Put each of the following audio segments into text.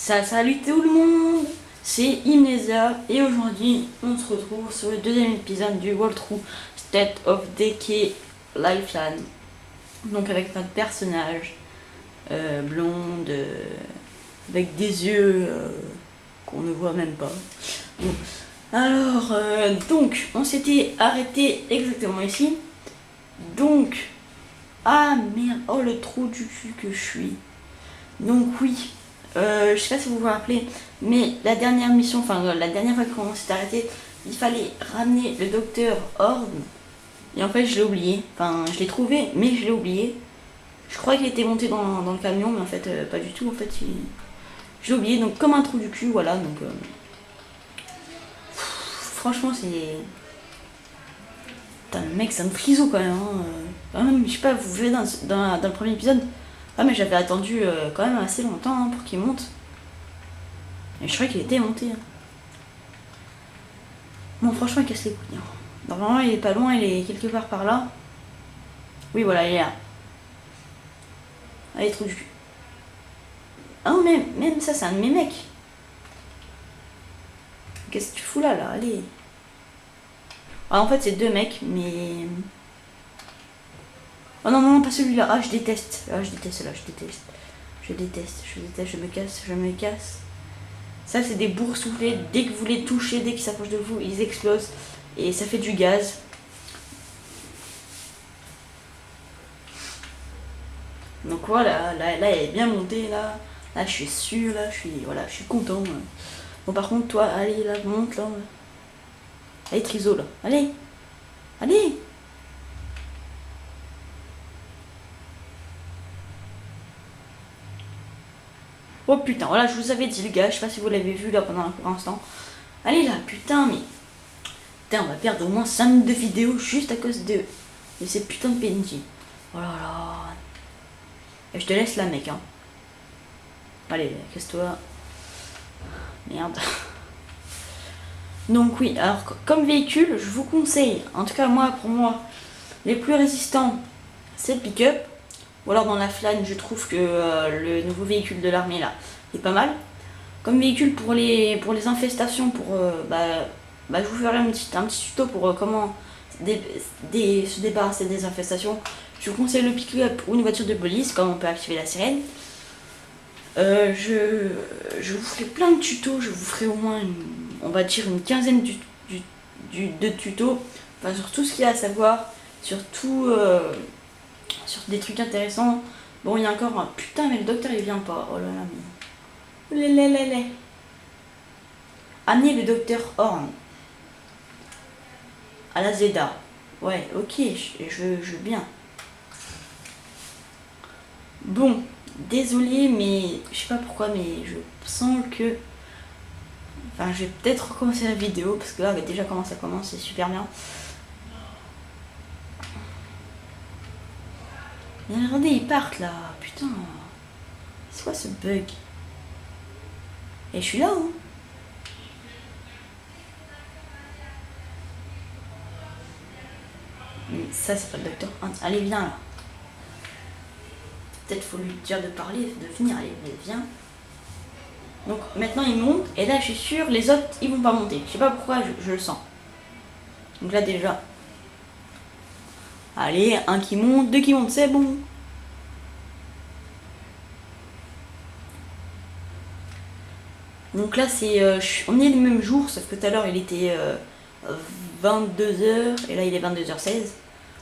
Salut tout le monde, c'est Imnesia et aujourd'hui on se retrouve sur le deuxième épisode du Walkthrough State of Decay Lifeline. Donc avec notre personnage blonde avec des yeux qu'on ne voit même pas. Bon. Alors donc on s'était arrêté exactement ici. Donc ah merde, oh le trou du cul que je suis. Donc oui. Je sais pas si vous vous rappelez, mais la dernière mission, enfin la dernière fois qu'on s'est arrêté, il fallait ramener le docteur Horn. Et en fait je l'ai oublié, enfin je l'ai trouvé mais je l'ai oublié. Je crois qu'il était monté dans le camion mais en fait pas du tout, en fait je l'ai oublié, donc comme un trou du cul, voilà. Donc franchement c'est... Putain, le mec c'est un friso quand même, hein. Je sais pas, vous verrez dans le premier épisode. Ah mais j'avais attendu quand même assez longtemps pour qu'il monte. Et je croyais qu'il était monté. Bon franchement il casse les couilles. Normalement il est pas loin, il est quelque part par là. Oui voilà, il est là. Allez, trou du cul. Ah non, même ça c'est un de mes mecs. Qu'est-ce que tu fous là allez. Ah en fait c'est deux mecs mais... Oh non, pas celui-là. Ah, je déteste. Ah, je déteste celui-là, je déteste, je me casse. Ça, c'est des boursouflés. Dès que vous les touchez, dès qu'ils s'approchent de vous, ils explosent. Et ça fait du gaz. Donc voilà, là, elle est bien montée, là. Là, je suis sûr, là, je suis content. Bon, par contre, toi, allez, là, monte, là. Allez, Triso, là. Allez. Oh putain, voilà, je vous avais dit le gars, je sais pas si vous l'avez vu là pendant l'instant. Allez là, putain, mais... Putain, on va perdre au moins 5 minutes de vidéo juste à cause de ces putains de PNJ. Oh là là. Et je te laisse là, mec, hein. Allez, casse-toi. Merde. Donc oui, alors comme véhicule, je vous conseille, en tout cas pour moi, les plus résistants, c'est le pick-up. Ou alors dans la flanne, je trouve que le nouveau véhicule de l'armée là est pas mal. Comme véhicule pour les infestations, je vous ferai un petit tuto pour comment se débarrasser des infestations. Je vous conseille le pick-up ou une voiture de police, comme on peut activer la sirène. Je vous ferai plein de tutos, je vous ferai au moins on va dire une quinzaine de tutos, enfin, sur tout ce qu'il y a à savoir, sur des trucs intéressants. Bon, il y a encore un... Putain, mais le docteur il vient pas. Oh là là, mais... Amenez le docteur Horn à la Zeda. Ouais, ok, je veux bien. Bon, désolé, mais je sais pas pourquoi, mais je sens que... Enfin, je vais peut-être recommencer la vidéo, parce que là, déjà comment ça commence, c'est super bien. Mais regardez, ils partent là, putain. C'est quoi ce bug? Et je suis là, hein. Mais ça, c'est pas le docteur. Allez, viens là. Peut-être faut lui dire de parler, de venir. Allez, viens. Donc maintenant il monte, et là je suis sûre, les autres ils vont pas monter. Je sais pas pourquoi, je le sens. Donc là déjà. Allez, un qui monte, deux qui montent, c'est bon. Donc là c'est on est le même jour, sauf que tout à l'heure il était 22h et là il est 22h16.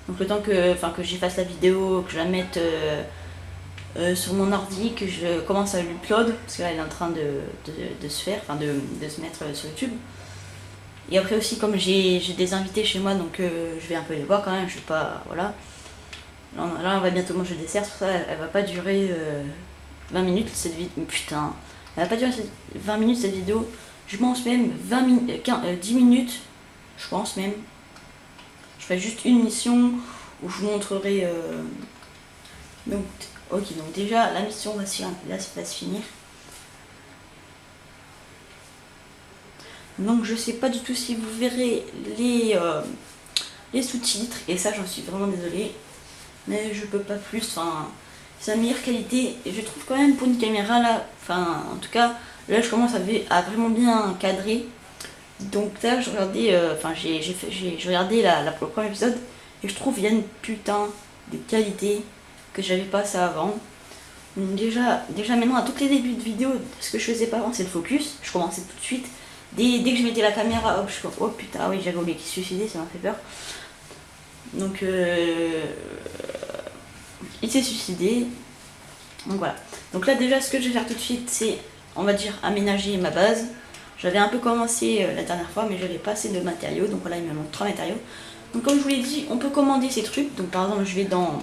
Donc le temps que j'ai fasse la vidéo, que je la mette sur mon ordi, que je commence à l'upload, parce que là elle est en train de se faire, enfin de se mettre sur YouTube. Et après aussi comme j'ai des invités chez moi, donc je vais un peu les voir quand même, je vais pas, voilà. Là on va bientôt manger le dessert, sur ça elle va pas durer 20 minutes cette vidéo, putain. Elle va pas durer 20 minutes cette vidéo, je pense même 10 minutes, je pense même. Je ferai juste une mission où je vous montrerai... Donc, ok, donc déjà la mission va se finir. Donc je sais pas du tout si vous verrez les sous-titres, et ça j'en suis vraiment désolée. Mais je peux pas plus, enfin... C'est la meilleure qualité, et je trouve quand même pour une caméra là, enfin en tout cas Là je commence à vraiment bien cadrer. Donc là je regardais, j'ai regardé le premier épisode et je trouve qu'il y a une putain de qualité que j'avais pas ça avant. Donc déjà maintenant à tous les débuts de vidéo, ce que je faisais pas avant c'est le focus. Je commençais tout de suite. Dès que je mettais la caméra, hop, oh putain, oui j'avais oublié qu'il se suicidait, ça m'a fait peur. Donc il s'est suicidé. Donc voilà. Donc là déjà ce que je vais faire tout de suite c'est, on va dire, aménager ma base. J'avais un peu commencé la dernière fois mais j'avais pas assez de matériaux. Donc voilà, il me manque 3 matériaux. Donc comme je vous l'ai dit, on peut commander ces trucs. Donc par exemple je vais dans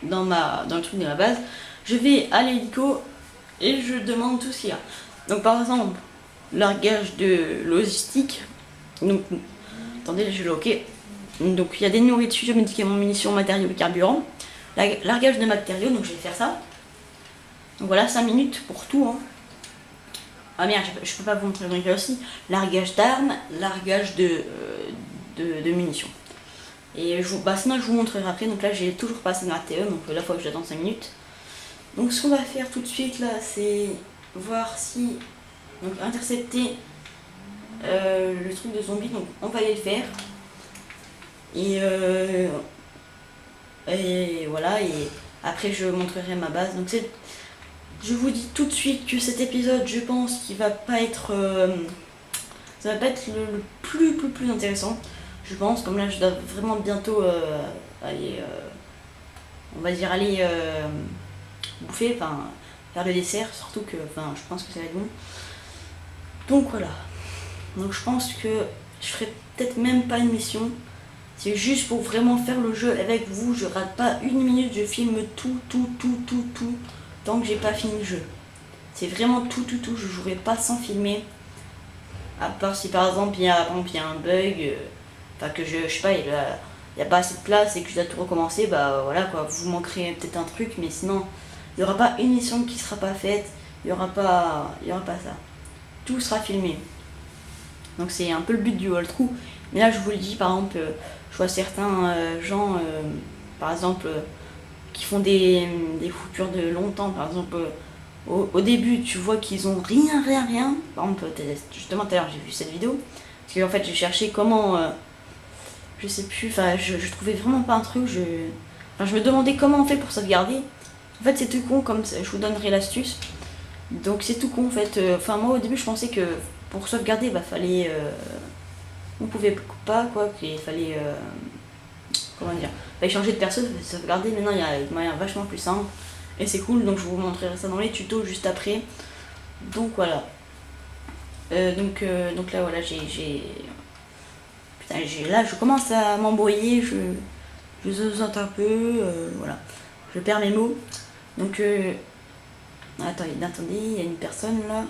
le truc de ma base. Je vais à l'hélico et je demande tout ce qu'il y a. Donc par exemple, largage de logistique. Donc attendez, je l'ai ok. Donc il y a des nourritures, médicaments, munitions, matériaux, carburant. Largage de matériaux, donc je vais faire ça. Donc voilà, 5 minutes pour tout. Hein. Ah merde, je peux pas vous montrer le aussi. Largage d'armes, largage de munitions. Et sinon je vous montrerai après. Donc là j'ai toujours pas assez de matériaux, donc la fois que j'attends 5 minutes. Donc ce qu'on va faire tout de suite là, c'est voir si... Donc intercepter le truc de zombie, donc on va aller le faire. Et voilà, et après je montrerai ma base. Donc je vous dis tout de suite que cet épisode, je pense qu'il va pas être... ça va pas être le plus intéressant. Je pense, comme là je dois vraiment bientôt aller... on va dire aller bouffer, enfin faire le dessert, surtout que je pense que ça va être bon. Donc voilà. Donc je pense que je ferai peut-être même pas une mission. C'est juste pour vraiment faire le jeu avec vous. Je rate pas une minute, je filme tout tant que j'ai pas fini le jeu. C'est vraiment tout. Je jouerai pas sans filmer. À part si par exemple il y a un bug, que je sais pas, il y a pas assez de place et que je dois tout recommencer, bah voilà quoi, vous manquerez peut-être un truc, mais sinon il n'y aura pas une mission qui sera pas faite, il y aura pas ça. Tout sera filmé. Donc c'est un peu le but du walkthrough. Mais là je vous le dis, par exemple, je vois certains gens, par exemple, qui font des coupures de longtemps, par exemple, au début tu vois qu'ils ont rien. Par exemple, justement tout à l'heure j'ai vu cette vidéo, parce qu'en fait j'ai cherché comment, je sais plus, je trouvais vraiment pas un truc, je me demandais comment on fait pour sauvegarder. En fait c'est tout con, comme ça, je vous donnerai l'astuce. Donc c'est tout con en fait, moi au début je pensais que pour sauvegarder fallait... on pouvait pas quoi, qu'il fallait... comment dire, fallait changer de perso, sauvegarder. Maintenant il y a un moyen vachement plus simple et c'est cool, donc je vous montrerai ça dans les tutos juste après. Donc voilà. Donc là voilà, là je commence à m'embrouiller, je zozote un peu, voilà. Je perds mes mots. Donc attendez, il y a une personne là.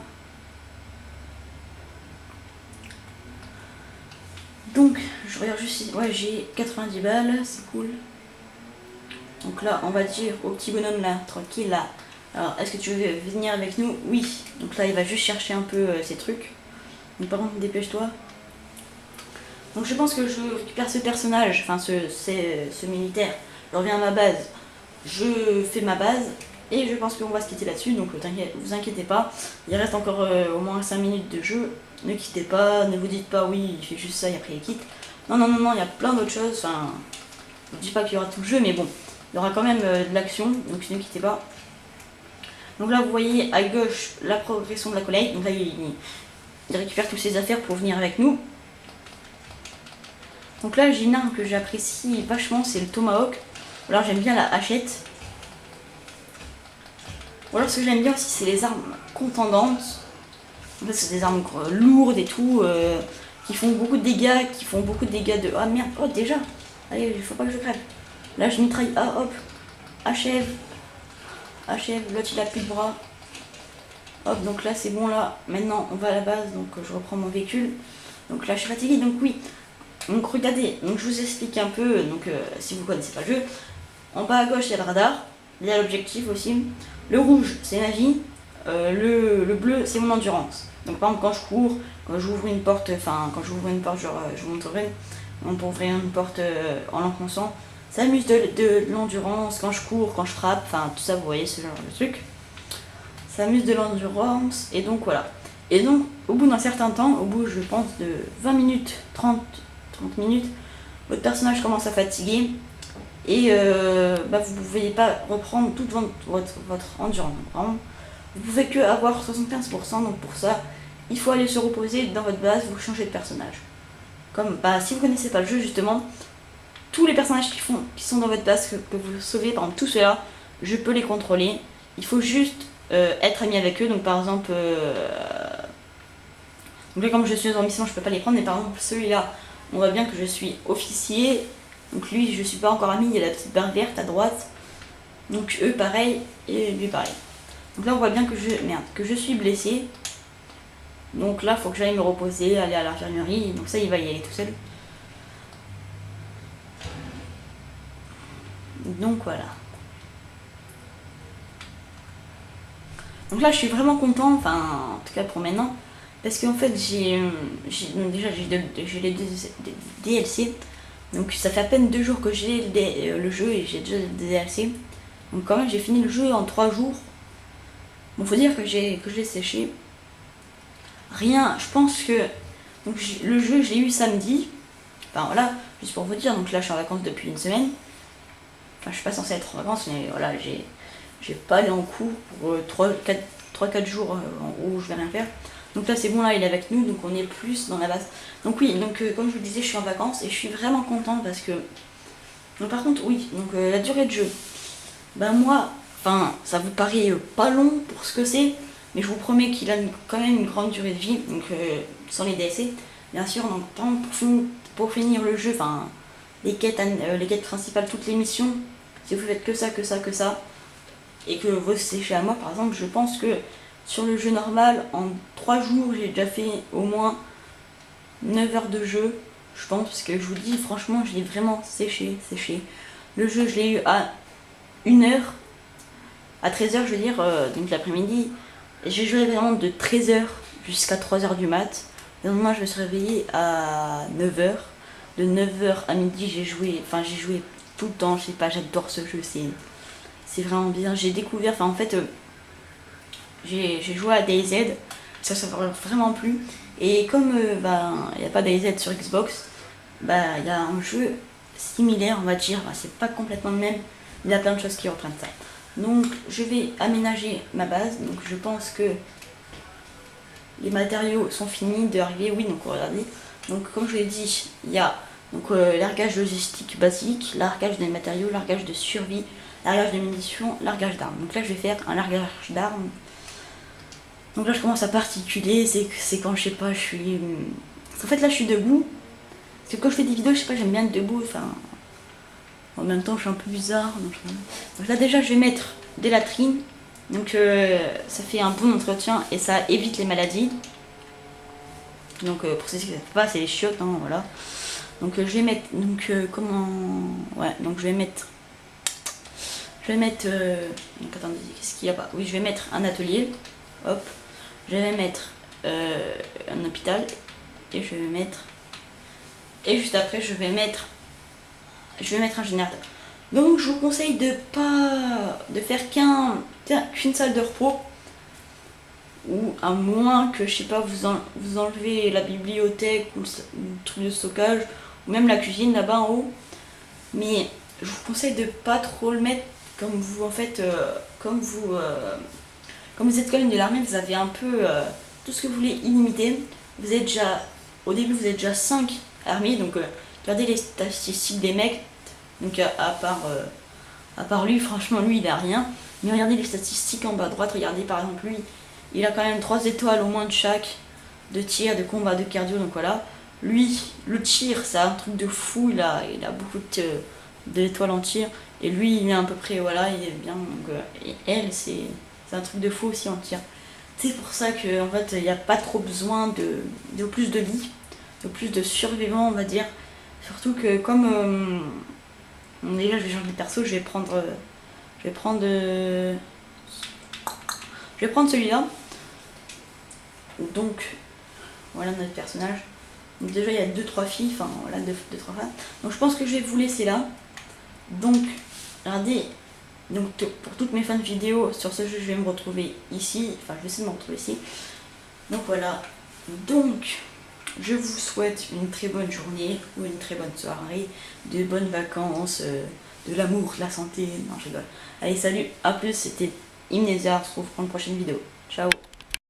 Donc je regarde juste ici. Ouais, j'ai 90 balles, c'est cool. Donc là on va dire au petit bonhomme là, tranquille là. Alors est-ce que tu veux venir avec nous? Oui. Donc là il va juste chercher un peu ces trucs. Donc par contre dépêche-toi. Donc je pense que je récupère ce personnage, ce militaire. Je reviens à ma base. Je fais ma base. Et je pense qu'on va se quitter là-dessus, donc vous inquiétez pas. Il reste encore au moins 5 minutes de jeu. Ne quittez pas, ne vous dites pas oui, il fait juste ça et après il quitte. Non, il y a plein d'autres choses. Je ne dis pas qu'il y aura tout le jeu, mais bon, il y aura quand même de l'action, donc ne quittez pas. Donc là, vous voyez à gauche la progression de la collecte. Donc là, il récupère toutes ses affaires pour venir avec nous. Donc là, j'ai une arme que j'apprécie vachement, c'est le tomahawk. Alors j'aime bien la hachette. Ou alors ce que j'aime bien aussi c'est les armes contendantes. En fait c'est des armes lourdes et tout, qui font beaucoup de dégâts, de... Ah merde, oh déjà. Allez, il faut pas que je crève. Là je mitraille, ah hop, achève, l'autre il a plus de bras. Hop, donc là c'est bon là, maintenant on va à la base, donc je reprends mon véhicule. Donc là je suis fatiguée, donc oui. Donc regardez, donc je vous explique un peu, donc si vous connaissez pas le jeu. En bas à gauche il y a le radar, il y a l'objectif aussi. Le rouge c'est ma vie, le bleu c'est mon endurance. Donc par exemple quand je cours, quand j'ouvre une porte, genre je vous montrerai, pour ouvrir une porte en l'enfonçant, ça amuse de l'endurance, quand je cours, quand je frappe, tout ça vous voyez ce genre de truc. s'amuse de l'endurance, et donc voilà. Et donc, au bout d'un certain temps, au bout, je pense, de 20 minutes, 30 minutes, votre personnage commence à fatiguer, et vous ne pouvez pas reprendre toute votre endurance. Vraiment, vous pouvez que avoir 75%, donc pour ça, il faut aller se reposer dans votre base, vous changez de personnage. Comme si vous connaissez pas le jeu, justement, tous les personnages qui sont dans votre base, que vous sauvez, par exemple tous ceux-là, je peux les contrôler. Il faut juste être ami avec eux. Donc par exemple, donc là, comme je suis en mission, je peux pas les prendre. Mais par exemple, celui-là, on voit bien que je suis officier. Donc lui, je suis pas encore ami. Il y a la petite barre verte à droite. Donc eux, pareil, et lui, pareil. Donc là, on voit bien que je suis blessé. Donc là, il faut que j'aille me reposer, aller à l'infirmerie. Donc ça, il va y aller tout seul. Donc voilà. Donc là, je suis vraiment content, enfin, en tout cas pour maintenant, parce qu'en fait, j'ai les deux DLC. Donc ça fait à peine 2 jours que j'ai le jeu et j'ai déjà des DLC. Donc quand même, j'ai fini le jeu en 3 jours. Bon, faut dire que je l'ai séché. Rien, je pense que donc le jeu, je l'ai eu samedi. Enfin voilà, juste pour vous dire, donc là, je suis en vacances depuis une semaine. Enfin, je suis pas censée être en vacances, mais voilà, j'ai pas allé en cours pour 3-4 jours où je vais rien faire. Donc là c'est bon, là il est avec nous, donc on est plus dans la base. Donc oui, donc comme je vous le disais, je suis en vacances et je suis vraiment contente parce que... Donc par contre oui, donc la durée de jeu. Moi, enfin ça vous paraît pas long pour ce que c'est, mais je vous promets qu'il a quand même une grande durée de vie, donc sans les DLC. Bien sûr, donc pour finir le jeu, enfin les quêtes principales, toutes les missions, si vous faites que ça, et que vous séchez à moi par exemple, je pense que sur le jeu normal, en 3 jours, j'ai déjà fait au moins 9 heures de jeu, je pense, parce que je vous dis, franchement, je l'ai vraiment séché. Le jeu, je l'ai eu à 1h, à 13h, je veux dire, donc l'après-midi. J'ai joué vraiment de 13h jusqu'à 3h du mat. Le lendemain, je me suis réveillée à 9h. De 9h à midi, j'ai joué tout le temps, je sais pas, j'adore ce jeu, c'est vraiment bien. J'ai découvert, en fait, j'ai joué à DayZ, ça m'a vraiment plu. Et comme il n'y a pas DayZ sur Xbox, il y a un jeu similaire, on va dire. C'est pas complètement le même, il y a plein de choses qui reprennent ça. Donc je vais aménager ma base. Donc je pense que les matériaux sont finis d'arriver. Oui, donc regardez. Donc comme je l'ai dit, il y a largage logistique basique, largage des matériaux, largage de survie, largage de munitions, largage d'armes. Donc là je vais faire un largage d'armes. Donc là je commence à particuler, c'est quand je sais pas, je suis... En fait là je suis debout. Parce que quand je fais des vidéos, je sais pas, j'aime bien être debout, enfin... En même temps je suis un peu bizarre. Donc là déjà je vais mettre des latrines. Donc ça fait un bon entretien et ça évite les maladies. Donc pour ceux qui ne savent pas, c'est les chiottes, hein, voilà. Donc je vais mettre, donc je vais mettre... donc attendez, qu'est-ce qu'il y a pas? Oui, je vais mettre un atelier, hop. Je vais mettre un hôpital et je vais mettre... Et juste après, je vais mettre un générateur. Donc je vous conseille de faire qu'une salle de repos, ou à moins que je sais pas vous enlevez la bibliothèque ou le truc de stockage ou même la cuisine là-bas en haut. Mais je vous conseille de pas trop le mettre comme vous en fait comme vous êtes quand même de l'armée, vous avez un peu tout ce que vous voulez illimité. Vous êtes déjà au début, vous êtes déjà 5 armées, donc regardez les statistiques des mecs. Donc à part lui, franchement lui il a rien. Mais regardez les statistiques en bas à droite, regardez par exemple lui, il a quand même 3 étoiles au moins de chaque, de tir, de combat, de cardio, donc voilà. Lui, le tir, c'est un truc de fou, il a beaucoup d'étoiles en tir. Et lui, il est à peu près, voilà, il est bien. Donc, et elle, c'est un truc de fou aussi en tir. C'est pour ça qu'en fait, il n'y a pas trop besoin de plus de lits, de plus de survivants, on va dire. Surtout que comme... déjà, je vais changer de perso, je vais prendre celui-là. Donc, voilà notre personnage. Donc déjà, il y a 2-3 filles, enfin voilà, 2-3 femmes. Donc je pense que je vais vous laisser là. Donc, regardez, Donc pour toutes mes fins de vidéo sur ce jeu, je vais me retrouver ici, enfin je vais essayer de me retrouver ici. Donc voilà, donc je vous souhaite une très bonne journée ou une très bonne soirée, de bonnes vacances, de l'amour, de la santé, non je rigole. Allez salut, à plus, c'était Imnesia, on se retrouve pour une prochaine vidéo. Ciao.